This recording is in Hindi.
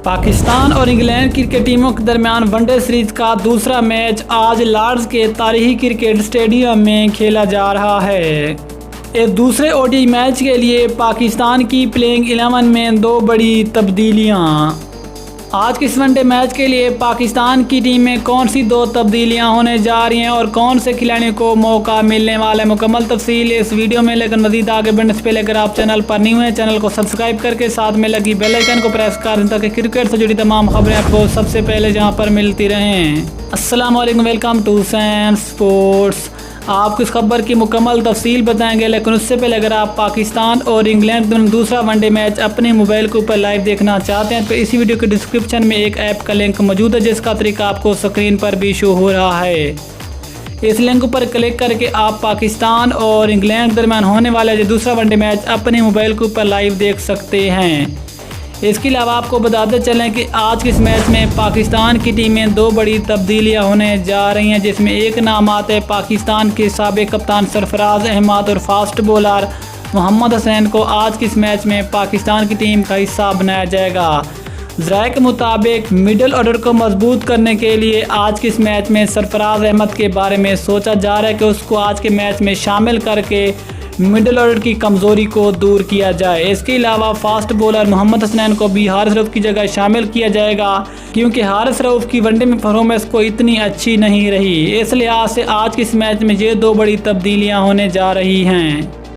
पाकिस्तान और इंग्लैंड क्रिकेट टीमों के दरमियान वनडे सीरीज का दूसरा मैच आज लॉर्ड्स के तारीखी क्रिकेट स्टेडियम में खेला जा रहा है। इस दूसरे ओडीआई मैच के लिए पाकिस्तान की प्लेइंग 11 में दो बड़ी तब्दीलियां। आज के इस वनडे मैच के लिए पाकिस्तान की टीम में कौन सी दो तब्दीलियां होने जा रही हैं और कौन से खिलाड़ियों को मौका मिलने वाला है, मुकम्मल तफसील इस वीडियो में। लेकिन मजीद आगे बढ़ने से पहले अगर आप चैनल पर न्यू हैं, चैनल को सब्सक्राइब करके साथ में लगी बेल आइकन को प्रेस कर दें ताकि क्रिकेट से जुड़ी तमाम खबरें आपको सबसे पहले जहां पर मिलती रहें। अस्सलाम वालेकुम, वेलकम टू सैम स्पोर्ट्स। आपको इस खबर की मुकम्मल तफसील बताएंगे, लेकिन उससे पहले अगर आप पाकिस्तान और इंग्लैंड में दूसरा वनडे मैच अपने मोबाइल के ऊपर लाइव देखना चाहते हैं तो इसी वीडियो के डिस्क्रिप्शन में एक ऐप का लिंक मौजूद है जिसका तरीका आपको स्क्रीन पर भी शो हो रहा है। इस लिंक पर क्लिक करके आप पाकिस्तान और इंग्लैंड के दरमियान होने वाला जो दूसरा वनडे मैच अपने मोबाइल के ऊपर लाइव देख सकते हैं। इसके अलावा आपको बताते चलें कि आज के इस मैच में पाकिस्तान की टीम में दो बड़ी तब्दीलियां होने जा रही हैं, जिसमें एक नाम आता है पाकिस्तान के साबिक कप्तान सरफराज अहमद और फास्ट बॉलर मोहम्मद हुसैन को आज के इस मैच में पाकिस्तान की टीम का हिस्सा बनाया जाएगा। ज़राए के मुताबिक मिडिल ऑर्डर को मजबूत करने के लिए आज के इस मैच में सरफराज अहमद के बारे में सोचा जा रहा है कि उसको आज के मैच में शामिल करके मिडिल ऑर्डर की कमज़ोरी को दूर किया जाए। इसके अलावा फास्ट बॉलर मोहम्मद हुसैन को भी हारिस रऊफ की जगह शामिल किया जाएगा, क्योंकि हारिस रऊफ की वनडे में परफॉर्मेंस को इतनी अच्छी नहीं रही। इस लिहाज से आज के इस मैच में ये दो बड़ी तब्दीलियां होने जा रही हैं।